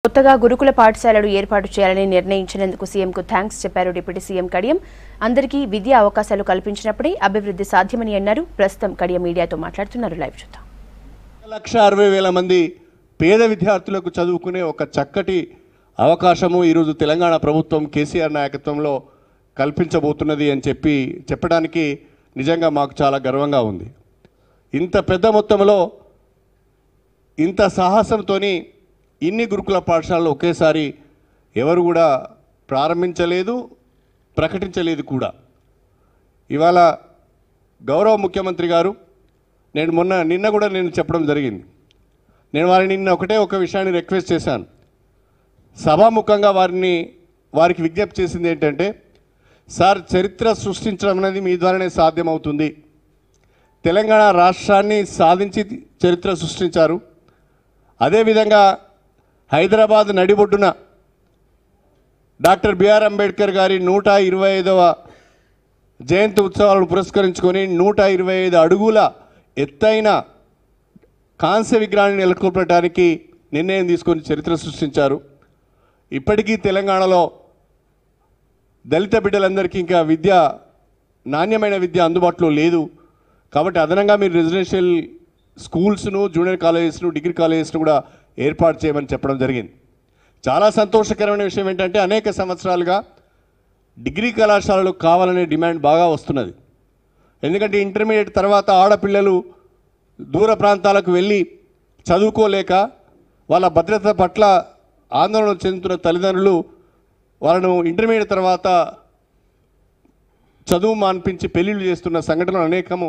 కొత్తగా గురుకుల పాఠశాలలు ఏర్పాటు చేయాలని నిర్ణయించినందుకు సీఎంకు థాంక్స్ చెప్పారు డిప్యూటీ సీఎం కడియం. అందరికీ విద్యా అవకాశాలు కల్పించినప్పుడే అభివృద్ధి సాధ్యమని అన్నారు. ప్రస్తుతం కడియం మీడియాతో మాట్లాడుతున్నారు. లైవ్ చూద్దాం. 1,60,000 మంది పేద విద్యార్థులకు చదువుకునే ఒక చక్కటి అవకాశము ఈరోజు తెలంగాణ ప్రభుత్వం కేసీఆర్ నాయకత్వంలో కల్పించబోతున్నది అని చెప్పడానికి నిజంగా మాకు చాలా గర్వంగా ఉంది. ఇంత పెద్ద మొత్తంలో ఇంత సాహసంతోని ఇన్ని గురుకుల పాఠశాలలు ఒకేసారి ఎవరు కూడా ప్రారంభించలేదు, ప్రకటించలేదు కూడా. ఇవాళ గౌరవ ముఖ్యమంత్రి గారు నిన్న కూడా చెప్పడం జరిగింది. నేను వారిని ఒకటే ఒక విషయాన్ని రిక్వెస్ట్ చేశాను. సభాముఖంగా వారికి విజ్ఞప్తి చేసింది ఏంటంటే, సార్, చరిత్ర సృష్టించడం అనేది మీ ద్వారానే సాధ్యమవుతుంది. తెలంగాణ రాష్ట్రాన్ని సాధించి చరిత్ర సృష్టించారు. అదేవిధంగా హైదరాబాద్ నడిబొడ్డున డాక్టర్ బిఆర్ అంబేద్కర్ గారి 125వ జయంతి ఉత్సవాలను పురస్కరించుకొని 125 అడుగుల ఎత్తైన కాంస్య విగ్రహాన్ని నెలకొల్పడానికి నిర్ణయం తీసుకొని చరిత్ర సృష్టించారు. ఇప్పటికీ తెలంగాణలో దళిత బిడ్డలందరికీ ఇంకా నాణ్యమైన విద్య అందుబాటులో లేదు. కాబట్టి అదనంగా మీరు రెసిడెన్షియల్ స్కూల్స్ను, జూనియర్ కాలేజెస్ను, డిగ్రీ కాలేజెస్ను కూడా ఏర్పాటు చేయమని చెప్పడం జరిగింది. చాలా సంతోషకరమైన విషయం ఏంటంటే, అనేక సంవత్సరాలుగా డిగ్రీ కళాశాలలు కావాలనే డిమాండ్ బాగా వస్తున్నది. ఎందుకంటే ఇంటర్మీడియట్ తర్వాత ఆడపిల్లలు దూర ప్రాంతాలకు వెళ్ళి చదువుకోలేక వాళ్ళ భద్రత పట్ల ఆందోళన చెందుతున్న తల్లిదండ్రులు వాళ్ళను ఇంటర్మీడియట్ తర్వాత చదువు మాన్పించి పెళ్లిళ్ళు చేస్తున్న సంఘటనలు అనేకము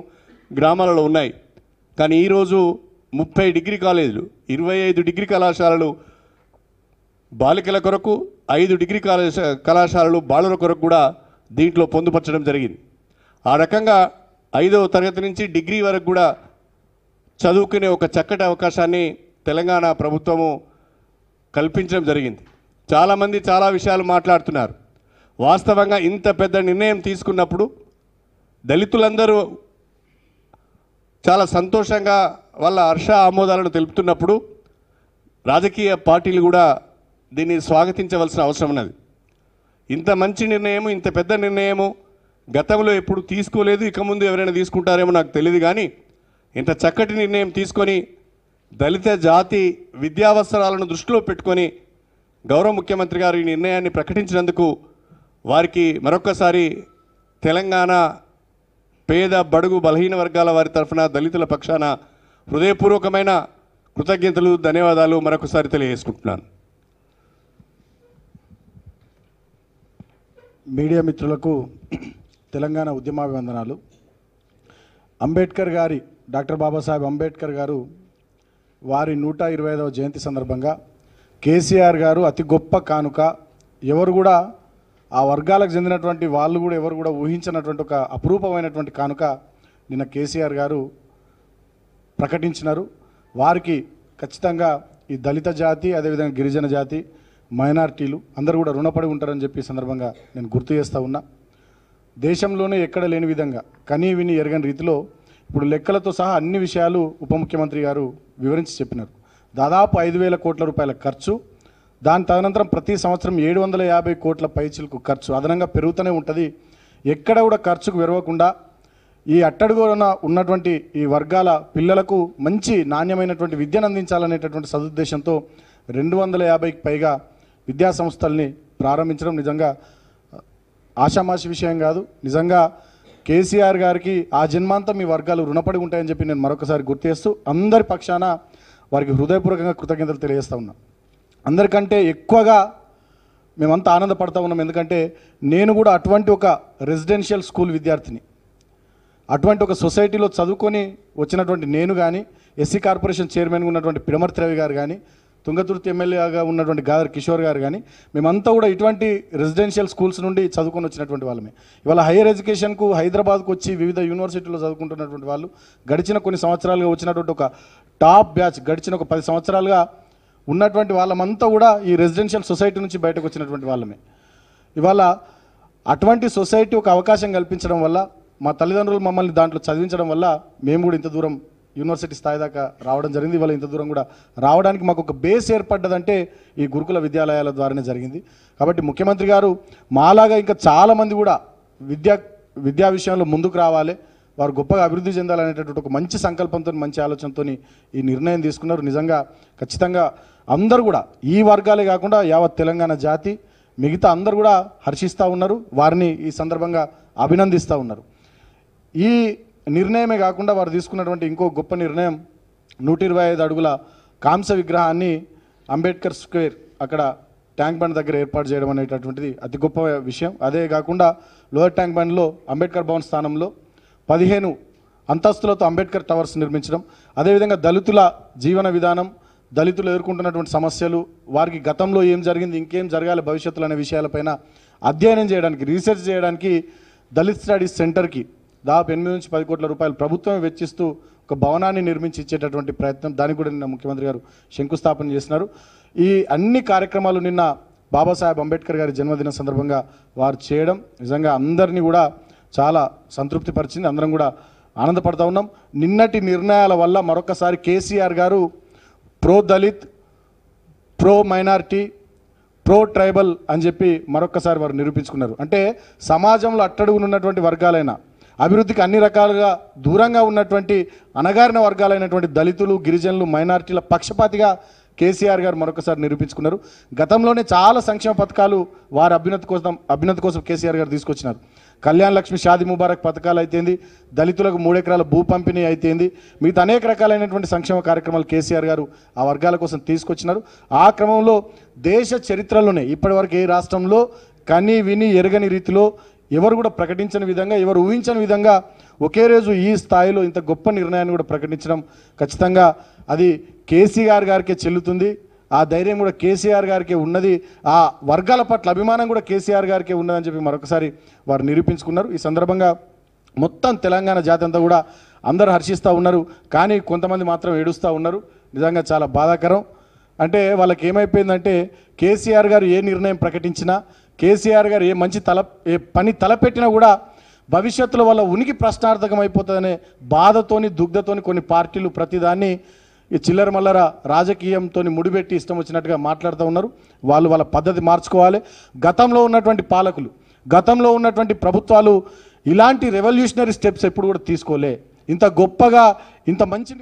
గ్రామాలలో ఉన్నాయి. కానీ ఈరోజు 30 డిగ్రీ కాలేజీలు, 25 డిగ్రీ కళాశాలలు బాలికల కొరకు, 5 డిగ్రీ కళాశాలలు బాలుల కొరకు కూడా దీంట్లో పొందుపరచడం జరిగింది. ఆ రకంగా 5వ తరగతి నుంచి డిగ్రీ వరకు కూడా చదువుకునే ఒక చక్కటి అవకాశాన్ని తెలంగాణ ప్రభుత్వము కల్పించడం జరిగింది. చాలామంది చాలా విషయాలు మాట్లాడుతున్నారు. వాస్తవంగా ఇంత పెద్ద నిర్ణయం తీసుకున్నప్పుడు దళితులందరూ చాలా సంతోషంగా వాళ్ళ హర్ష ఆమోదాలను తెలుపుతున్నప్పుడు రాజకీయ పార్టీలు కూడా దీన్ని స్వాగతించవలసిన అవసరం ఉన్నది. ఇంత మంచి నిర్ణయము, ఇంత పెద్ద నిర్ణయము గతంలో ఎప్పుడు తీసుకోలేదు. ఇక ముందు ఎవరైనా తీసుకుంటారేమో నాకు తెలియదు. కానీ ఇంత చక్కటి నిర్ణయం తీసుకొని దళిత జాతి విద్యావసరాలను దృష్టిలో పెట్టుకొని గౌరవ ముఖ్యమంత్రి గారు ఈ నిర్ణయాన్ని ప్రకటించినందుకు వారికి మరొక్కసారి తెలంగాణ పేద, బడుగు, బలహీన వర్గాల వారి తరఫున దళితుల పక్షాన హృదయపూర్వకమైన కృతజ్ఞతలు, ధన్యవాదాలు మరొకసారి తెలియజేసుకుంటున్నాను. మీడియా మిత్రులకు తెలంగాణ ఉద్యమాభివందనాలు. డాక్టర్ బాబాసాహెబ్ అంబేద్కర్ గారు వారి 125వ జయంతి సందర్భంగా కేసీఆర్ గారు అతి గొప్ప కానుక, ఎవరు కూడా ఆ వర్గాలకు చెందినటువంటి వాళ్ళు కూడా ఎవరు కూడా ఊహించినటువంటి ఒక అపురూపమైనటువంటి కానుక నిన్న కేసీఆర్ గారు ప్రకటించినారు. వారికి ఖచ్చితంగా ఈ దళిత జాతి, అదేవిధంగా గిరిజన జాతి, మైనారిటీలు అందరూ కూడా రుణపడి ఉంటారని చెప్పి సందర్భంగా నేను గుర్తు చేస్తూ ఉన్నా. దేశంలోనే ఎక్కడ లేని విధంగా కనీ విని ఎరగని రీతిలో ఇప్పుడు లెక్కలతో సహా అన్ని విషయాలు ఉప ముఖ్యమంత్రి గారు వివరించి చెప్పినారు. దాదాపు 5,000 కోట్ల రూపాయల ఖర్చు, దాని తదనంతరం ప్రతి సంవత్సరం 750 కోట్ల పైచిలకు ఖర్చు అదనంగా పెరుగుతూనే ఉంటుంది. ఎక్కడ కూడా ఖర్చుకు విరవకుండా ఈ అట్టడుగున ఉన్నటువంటి ఈ వర్గాల పిల్లలకు మంచి నాణ్యమైనటువంటి విద్యను అందించాలనేటటువంటి సదుద్దేశంతో 250కి పైగా విద్యా సంస్థల్ని ప్రారంభించడం నిజంగా ఆషామాషి విషయం కాదు. నిజంగా కేసీఆర్ గారికి ఆ జన్మాంతం ఈ వర్గాలు రుణపడి ఉంటాయని చెప్పి నేను మరొకసారి గుర్తు చేస్తూ అందరి పక్షాన వారికి హృదయపూర్వకంగా కృతజ్ఞతలు తెలియజేస్తూ ఉన్నా. అందరికంటే ఎక్కువగా మేమంతా ఆనందపడతా ఉన్నాం. ఎందుకంటే నేను కూడా అటువంటి ఒక రెసిడెన్షియల్ స్కూల్ విద్యార్థిని, అటువంటి ఒక సొసైటీలో చదువుకొని వచ్చినటువంటి నేను కానీ, ఎస్సీ కార్పొరేషన్ చైర్మన్గా ఉన్నటువంటి పిడమర్తి రవి గారు కానీ, తుంగతుర్తి ఎమ్మెల్యేగా ఉన్నటువంటి గాదర్ కిషోర్ గారు కానీ, మేమంతా కూడా ఇటువంటి రెసిడెన్షియల్ స్కూల్స్ నుండి చదువుకొని వచ్చినటువంటి వాళ్ళమే. ఇవాళ హైయర్ ఎడ్యుకేషన్కు హైదరాబాద్కు వచ్చి వివిధ యూనివర్సిటీలో చదువుకుంటున్నటువంటి వాళ్ళు గడిచిన కొన్ని సంవత్సరాలుగా వచ్చినటువంటి ఒక టాప్ బ్యాచ్, గడిచిన ఒక 10 సంవత్సరాలుగా ఉన్నటువంటి వాళ్ళమంతా కూడా ఈ రెసిడెన్షియల్ సొసైటీ నుంచి బయటకు వచ్చినటువంటి వాళ్ళమే. ఇవాళ అటువంటి సొసైటీ ఒక అవకాశం కల్పించడం వల్ల, మా తల్లిదండ్రులు మమ్మల్ని దాంట్లో చదివించడం వల్ల మేము కూడా ఇంత దూరం యూనివర్సిటీ స్థాయి దాకా రావడం జరిగింది. ఇవాళ ఇంత దూరం కూడా రావడానికి మాకు ఒక బేస్ ఏర్పడ్డదంటే ఈ గురుకుల విద్యాలయాల ద్వారానే జరిగింది. కాబట్టి ముఖ్యమంత్రి గారు మాలాగా ఇంకా చాలామంది కూడా విద్యా విషయంలో ముందుకు రావాలి, వారు గొప్పగా అభివృద్ధి చెందాలనేటటువంటి ఒక మంచి సంకల్పంతో మంచి ఆలోచనతో ఈ నిర్ణయం తీసుకున్నారు. నిజంగా ఖచ్చితంగా అందరూ కూడా ఈ వర్గాలే కాకుండా యావత్ తెలంగాణ జాతి మిగతా అందరూ కూడా హర్షిస్తూ ఉన్నారు, వారిని ఈ సందర్భంగా అభినందిస్తూ ఉన్నారు. ఈ నిర్ణయమే కాకుండా వారు తీసుకున్నటువంటి ఇంకో గొప్ప నిర్ణయం 125 అడుగుల కాంస్య విగ్రహాన్ని అంబేద్కర్ స్క్వేర్ అక్కడ ట్యాంక్ బండ్ దగ్గర ఏర్పాటు చేయడం అనేటటువంటిది అతి గొప్ప విషయం. అదే కాకుండా లోయర్ ట్యాంక్ బండ్లో అంబేద్కర్ భవన్ స్థానంలో 15 అంతస్తులతో అంబేద్కర్ టవర్స్ నిర్మించడం, అదేవిధంగా దళితుల జీవన విధానం, దళితులు ఎదుర్కొంటున్నటువంటి సమస్యలు, వారికి గతంలో ఏం జరిగింది, ఇంకేం జరగాలి భవిష్యత్తులో అనే విషయాలపైన అధ్యయనం చేయడానికి, రీసెర్చ్ చేయడానికి దళిత్ స్టడీస్ సెంటర్కి దాదాపు 8 నుంచి 10 కోట్ల రూపాయలు ప్రభుత్వమే వెచ్చిస్తూ ఒక భవనాన్ని నిర్మించి ఇచ్చేటటువంటి ప్రయత్నం, దానికి కూడా నిన్న ముఖ్యమంత్రి గారు శంకుస్థాపన చేసినారు. ఈ అన్ని కార్యక్రమాలు నిన్న బాబాసాహెబ్ అంబేద్కర్ గారి జన్మదిన సందర్భంగా వారు చేయడం నిజంగా అందరినీ కూడా చాలా సంతృప్తి పరిచింది. అందరం కూడా ఆనందపడతా ఉన్నాం. నిన్నటి నిర్ణయాల వల్ల మరొకసారి కేసీఆర్ గారు pro Dalit, pro minority, pro tribal అని చెప్పి మరొకసారి వారు నిరూపించుకున్నారు. అంటే సమాజంలో అట్టడుగునున్నటువంటి వర్గాలైన, అభివృద్ధికి అన్ని రకాలుగా దూరంగా ఉన్నటువంటి అణగారిన వర్గాలైనటువంటి దళితులు, గిరిజనులు, మైనారిటీల పక్షపాతిగా కేసీఆర్ గారు మరొకసారి నిరూపించుకున్నారు. గతంలోనే చాలా సంక్షేమ పథకాలు వారి అభ్యున్నతి కోసం కేసీఆర్ గారు తీసుకొచ్చినారు. కళ్యాణ్ లక్ష్మి, షాదీ ముబారక్ పథకాలు అయితేంది, దళితులకు 3 ఎకరాల భూ పంపిణీ అయితేంది, మిగతా అనేక రకాలైనటువంటి సంక్షేమ కార్యక్రమాలు కేసీఆర్ గారు ఆ వర్గాల కోసం తీసుకొచ్చినారు. ఆ క్రమంలో దేశ చరిత్రలోనే ఇప్పటివరకు ఏ రాష్ట్రంలో కని విని ఎరగని రీతిలో ఎవరు కూడా ప్రకటించని విధంగా, ఎవరు ఊహించని విధంగా ఒకే రోజు ఈ స్థాయిలో ఇంత గొప్ప నిర్ణయాన్ని కూడా ప్రకటించడం ఖచ్చితంగా అది కేసీఆర్ గారికే చెల్లుతుంది. ఆ ధైర్యం కూడా కేసీఆర్ గారికే ఉన్నది, ఆ వర్గాల పట్ల అభిమానం కూడా కేసీఆర్ గారికే ఉన్నదని చెప్పి మరొకసారి వారు నిరూపించుకున్నారు. ఈ సందర్భంగా మొత్తం తెలంగాణ జాతి అంతా కూడా అందరూ హర్షిస్తూ ఉన్నారు, కానీ కొంతమంది మాత్రం ఏడుస్తూ ఉన్నారు. నిజంగా చాలా బాధాకరం. అంటే వాళ్ళకి ఏమైపోయిందంటే కేసీఆర్ గారు ఏ నిర్ణయం ప్రకటించినా, కేసీఆర్ గారు ఏ పని తలపెట్టినా కూడా భవిష్యత్తులో వాళ్ళ ఉనికి ప్రశ్నార్థకం అయిపోతుందనే బాధతోని, దుగ్ధతోని కొన్ని పార్టీలు ప్రతిదాన్ని ఈ చిల్లర మల్లర రాజకీయంతో ముడిపెట్టి ఇష్టం వచ్చినట్టుగా మాట్లాడుతూ ఉన్నారు. వాళ్ళ పద్ధతి మార్చుకోవాలి. గతంలో ఉన్నటువంటి పాలకులు, గతంలో ఉన్నటువంటి ప్రభుత్వాలు ఇలాంటి రెవల్యూషనరీ స్టెప్స్ ఎప్పుడు కూడా తీసుకోలే. ఇంత గొప్పగా ఇంత మంచి